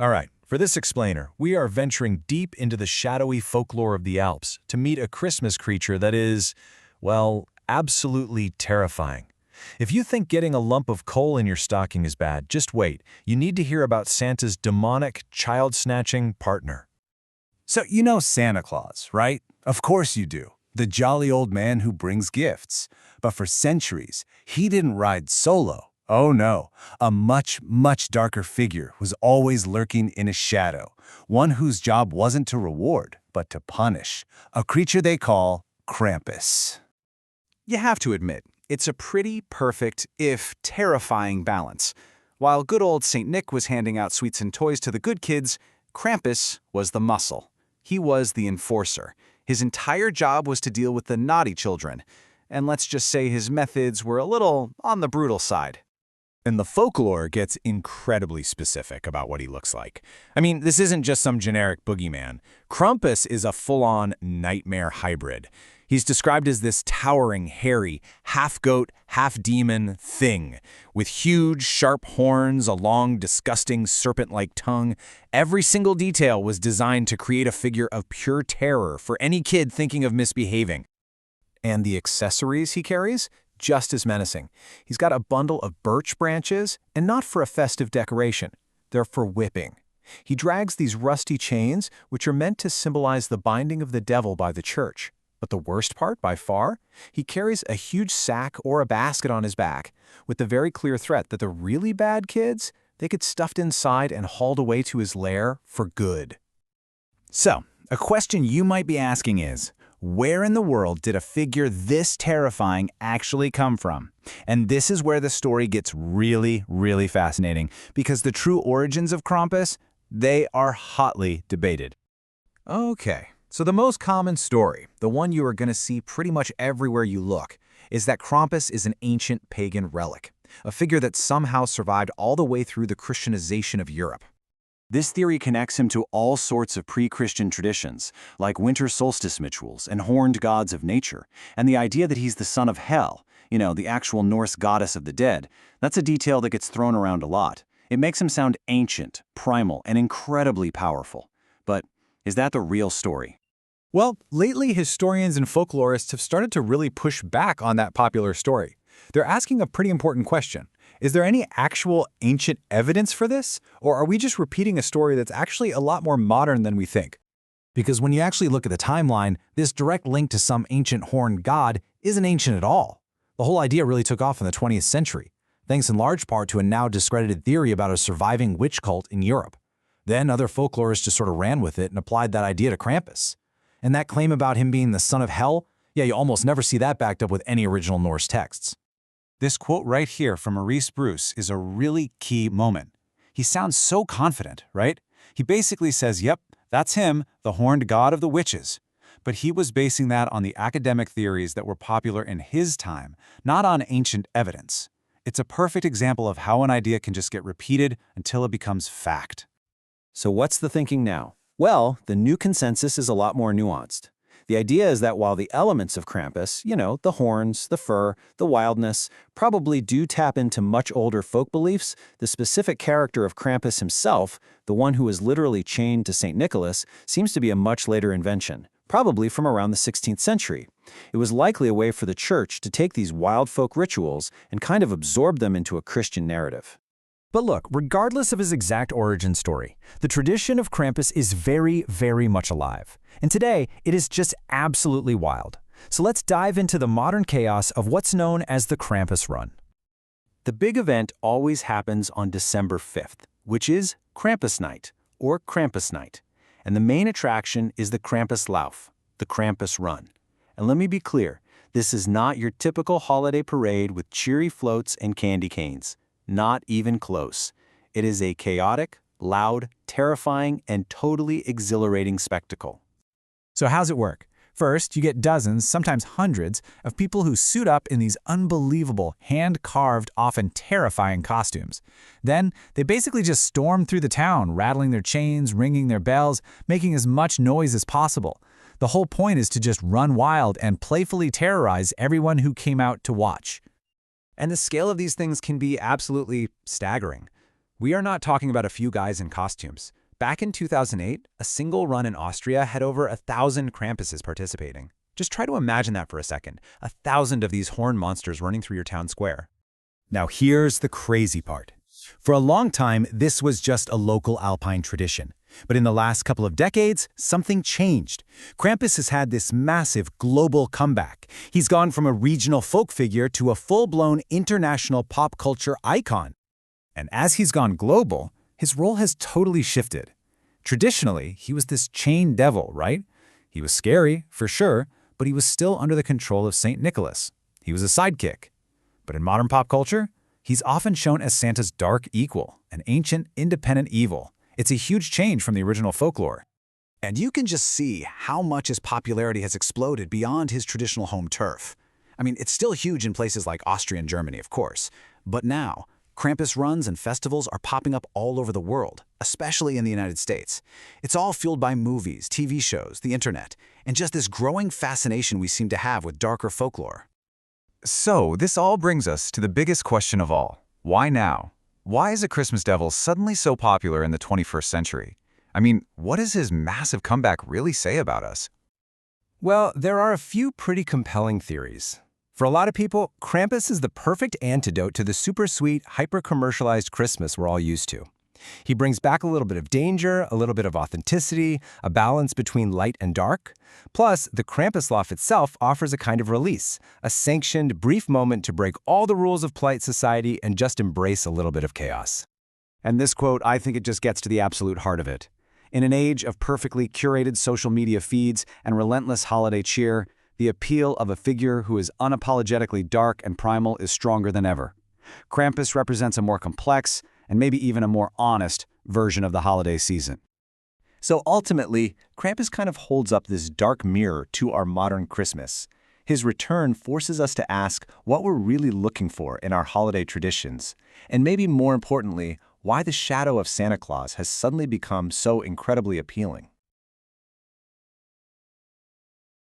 All right, for this explainer, we are venturing deep into the shadowy folklore of the Alps to meet a Christmas creature that is, well, absolutely terrifying. If you think getting a lump of coal in your stocking is bad, just wait. You need to hear about Santa's demonic, child-snatching partner. So you know Santa Claus, right? Of course you do. The jolly old man who brings gifts. But for centuries, he didn't ride solo. Oh no, a much, much darker figure was always lurking in his shadow, one whose job wasn't to reward, but to punish, a creature they call Krampus. You have to admit, it's a pretty perfect, if terrifying, balance. While good old St. Nick was handing out sweets and toys to the good kids, Krampus was the muscle. He was the enforcer. His entire job was to deal with the naughty children, and let's just say his methods were a little on the brutal side. And the folklore gets incredibly specific about what he looks like. I mean, this isn't just some generic boogeyman. Krampus is a full-on nightmare hybrid. He's described as this towering, hairy, half-goat, half-demon thing, with huge, sharp horns, a long, disgusting, serpent-like tongue. Every single detail was designed to create a figure of pure terror for any kid thinking of misbehaving. And the accessories he carries? Just as menacing. He's got a bundle of birch branches, and not for a festive decoration. They're for whipping. He drags these rusty chains, which are meant to symbolize the binding of the devil by the church. But the worst part, by far, he carries a huge sack or a basket on his back, with the very clear threat that the really bad kids, they get stuffed inside and hauled away to his lair for good. So, a question you might be asking is, where in the world did a figure this terrifying actually come from? And this is where the story gets really, really fascinating, because the true origins of Krampus, they are hotly debated. Okay, so the most common story, the one you are going to see pretty much everywhere you look, is that Krampus is an ancient pagan relic, a figure that somehow survived all the way through the Christianization of Europe. This theory connects him to all sorts of pre-Christian traditions, like winter solstice rituals and horned gods of nature, and the idea that he's the son of Hel, the actual Norse goddess of the dead. That's a detail that gets thrown around a lot. It makes him sound ancient, primal, and incredibly powerful. But is that the real story? Well, lately historians and folklorists have started to really push back on that popular story. They're asking a pretty important question. Is there any actual ancient evidence for this? Or are we just repeating a story that's actually a lot more modern than we think? Because when you actually look at the timeline, this direct link to some ancient horned god isn't ancient at all. The whole idea really took off in the 20th century, thanks in large part to a now discredited theory about a surviving witch cult in Europe. Then other folklorists just sort of ran with it and applied that idea to Krampus. And that claim about him being the son of Hel, yeah, you almost never see that backed up with any original Norse texts. This quote right here from Maurice Bruce is a really key moment. He sounds so confident, right? He basically says, yep, that's him, the horned god of the witches. But he was basing that on the academic theories that were popular in his time, not on ancient evidence. It's a perfect example of how an idea can just get repeated until it becomes fact. So what's the thinking now? Well, the new consensus is a lot more nuanced. The idea is that while the elements of Krampus, the horns, the fur, the wildness, probably do tap into much older folk beliefs, the specific character of Krampus himself, the one who is literally chained to St. Nicholas, seems to be a much later invention, probably from around the 16th century. It was likely a way for the church to take these wild folk rituals and kind of absorb them into a Christian narrative. But look, regardless of his exact origin story, the tradition of Krampus is very, very much alive. And today, it is just absolutely wild. So let's dive into the modern chaos of what's known as the Krampus Run. The big event always happens on December 5th, which is Krampusnacht, or Krampusnacht. And the main attraction is the Krampuslauf, the Krampus Run. And let me be clear, this is not your typical holiday parade with cheery floats and candy canes. Not even close. It is a chaotic, loud, terrifying, and totally exhilarating spectacle. So how's it work? First, you get dozens, sometimes hundreds, of people who suit up in these unbelievable, hand-carved, often terrifying costumes. Then, they basically just storm through the town, rattling their chains, ringing their bells, making as much noise as possible. The whole point is to just run wild and playfully terrorize everyone who came out to watch. And the scale of these things can be absolutely staggering. We are not talking about a few guys in costumes. Back in 2008, a single run in Austria had over 1,000 Krampuses participating. Just try to imagine that for a second, 1,000 of these horn monsters running through your town square. Now here's the crazy part. For a long time, this was just a local Alpine tradition. But in the last couple of decades, something changed. Krampus has had this massive global comeback. He's gone from a regional folk figure to a full-blown international pop culture icon. And as he's gone global, his role has totally shifted. Traditionally, he was this chained devil, right? He was scary, for sure, but he was still under the control of St. Nicholas. He was a sidekick. But in modern pop culture, he's often shown as Santa's dark equal, an ancient, independent evil. It's a huge change from the original folklore. And you can just see how much his popularity has exploded beyond his traditional home turf. I mean, it's still huge in places like Austria and Germany, of course. But now, Krampus runs and festivals are popping up all over the world, especially in the United States. It's all fueled by movies, TV shows, the internet, and just this growing fascination we seem to have with darker folklore. So, this all brings us to the biggest question of all. Why now? Why is a Christmas devil suddenly so popular in the 21st century? I mean, what does his massive comeback really say about us? Well, there are a few pretty compelling theories. For a lot of people, Krampus is the perfect antidote to the super sweet, hyper-commercialized Christmas we're all used to. He brings back a little bit of danger, a little bit of authenticity, a balance between light and dark. Plus, the Krampuslauf itself offers a kind of release, a sanctioned, brief moment to break all the rules of polite society and just embrace a little bit of chaos. And this quote, I think it just gets to the absolute heart of it. In an age of perfectly curated social media feeds and relentless holiday cheer, the appeal of a figure who is unapologetically dark and primal is stronger than ever. Krampus represents a more complex, and maybe even a more honest, version of the holiday season. So ultimately, Krampus kind of holds up this dark mirror to our modern Christmas. His return forces us to ask what we're really looking for in our holiday traditions, and maybe more importantly, why the shadow of Santa Claus has suddenly become so incredibly appealing.